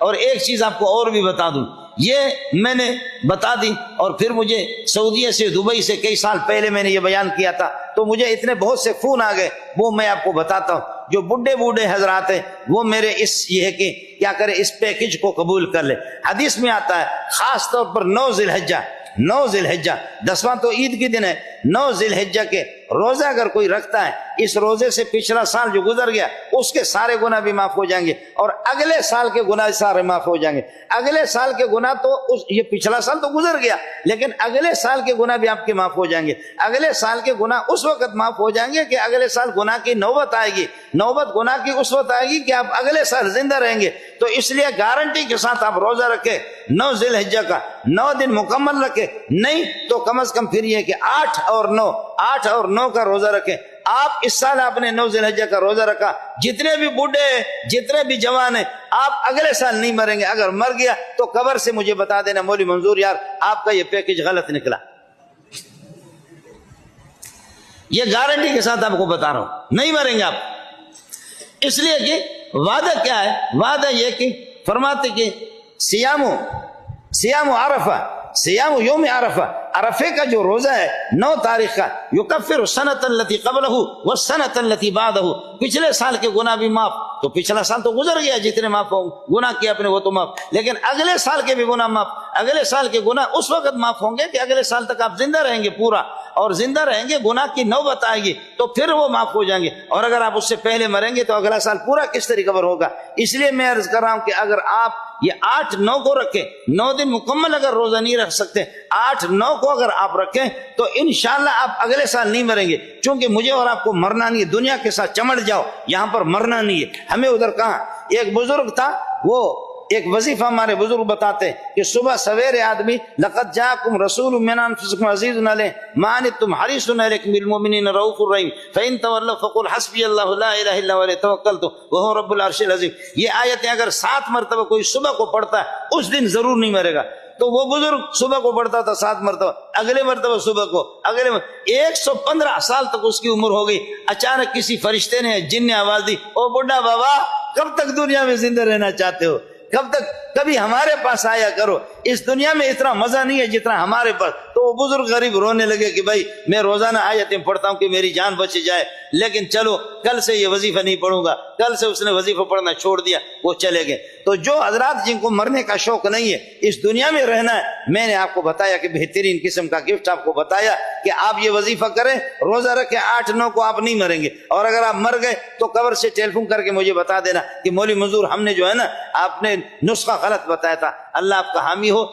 اور ایک چیز آپ کو اور بھی بتا دوں، یہ میں نے بتا دی، اور پھر مجھے سعودیہ سے دبئی سے کئی سال پہلے میں نے یہ بیان کیا تھا، تو مجھے اتنے بہت سے فون آ گئے، وہ میں آپ کو بتاتا ہوں۔ جو بوڑھے حضرات ہیں وہ میرے یہ ہے کہ کیا کرے، اس پیکج کو قبول کر لے۔ حدیث میں آتا ہے خاص طور پر 9 ذی الحجہ 10واں تو عید کے دن ہے، 9 ذی الحجہ کے روزہ اگر کوئی رکھتا ہے، اس روزے سے پچھلا سال جو گزر گیا اس کے سارے گناہ بھی معاف ہو جائیں گے، اور اگلے سال کے گناہ سارے معاف ہو جائیں گے۔ اگلے سال کے گناہ تو یہ پچھلا سال تو گزر گیا، لیکن اگلے سال کے گناہ بھی آپ کے معاف ہو جائیں گے۔ اگلے سال کے گناہ اس وقت معاف ہو جائیں گے کہ اگلے سال گناہ کی نوبت آئے گی، نوبت گناہ کی اس وقت آئے گی کہ آپ اگلے سال زندہ رہیں گے۔ تو اس لیے گارنٹی کے ساتھ آپ روزہ رکھیں 9 ذی الحجہ کا، 9 دن مکمل رکھیں، نہیں تو کم از کم پھر یہ کہ 8 اور 9 کا روزہ رکھیں۔ آپ اس سال آپ نے 9 ذی الحجہ کا روزہ رکھا، جتنے بھی بوڑھے ہیں، جتنے بھی جوان ہیں، آپ اگلے سال نہیں مریں گے۔ اگر مر گیا تو قبر سے مجھے بتا دینا، مولوی منظور یار آپ کا یہ پیکج غلط نکلا۔ یہ گارنٹی کے ساتھ آپ کو بتا رہا ہوں، نہیں مریں گے آپ۔ اس لیے کہ وعدہ کیا ہے؟ وعدہ یہ کہ فرماتے کہ سیام عرفہ، سیام یوم عرفہ، عرفے کا جو روزہ ہے 9 تاریخ کا، یکفر السنۃ التی قبلہ والسنۃ التی بعدہ، پچھلے سال کے گناہ بھی معاف، تو پچھلا سال تو گزر گیا، جتنے معاف ہوں گناہ کیا اپنے وہ تو معاف، لیکن اگلے سال کے بھی گناہ معاف۔ اگلے سال کے گناہ اس وقت معاف ہوں گے کہ اگلے سال تک آپ زندہ رہیں گے پورا، اور زندہ رہیں گے، گناہ کی نوبت آئے گی تو پھر وہ معاف ہو جائیں گے، اور اگر آپ اس سے پہلے مریں گے تو اگلا سال پورا کس طریقے پر ہوگا۔ اس لیے میں عرض کر رہا ہوں کہ اگر آپ یہ 8-9 کو رکھیں، 9 دن مکمل اگر روزہ نہیں رکھ سکتے، 8-9 کو اگر آپ رکھیں تو انشاءاللہ آپ اگلے سال نہیں مریں گے، چونکہ مجھے اور آپ کو مرنا نہیں ہے، دنیا کے ساتھ چمٹ جاؤ، یہاں پر مرنا نہیں ہے ہمیں۔ ادھر کہاں ایک بزرگ تھا، وہ ایک وظیفہ ہمارے بزرگ بتاتے ہیں کہ صبح سویرے آدمی لقد جاءکم رسول من انفسکم عزیز علیہ ما عنتم حریص علیکم بالمؤمنین رؤوف الرحیم فإن تولوا فقل حسبی اللہ لا الہ الا هو علیہ توکلت وهو رب العرش العظیم۔ یہ آیتیں اگر 7 مرتبہ کوئی صبح کو پڑھتا ہے اس دن ضرور نہیں مرے گا۔ تو وہ بزرگ صبح کو پڑھتا تھا 7 مرتبہ، اگلے مرتبہ صبح کو، 115 سال تک اس کی عمر ہو گئی۔ اچانک کسی فرشتے نے، جن نے آواز دی، او بڈھا بابا کب تک دنیا میں زندہ رہنا چاہتے ہو؟ کب تک؟ کبھی ہمارے پاس آیا کرو، اس دنیا میں اتنا مزہ نہیں ہے جتنا ہمارے پاس۔ تو وہ بزرگ غریب رونے لگے کہ بھائی میں روزانہ آیتیں پڑھتا ہوں کہ میری جان بچ جائے، لیکن چلو کل سے یہ وظیفہ نہیں پڑھوں گا۔ کل سے اس نے وظیفہ پڑھنا چھوڑ دیا، وہ چلے گئے۔ تو جو حضرات جن کو مرنے کا شوق نہیں ہے، اس دنیا میں رہنا ہے، میں نے آپ کو بتایا کہ بہترین قسم کا گفٹ آپ کو بتایا کہ آپ یہ وظیفہ کریں، روزہ رکھیں، 8-9 کو آپ نہیں مریں گے۔ اور اگر آپ مر گئے تو قبر سے ٹیلی فون کر کے مجھے بتا دینا کہ مولوی منظور ہم نے جو ہے نا آپ نے نسخہ غلط بتایا تھا۔ اللہ آپ کا حامی ہو۔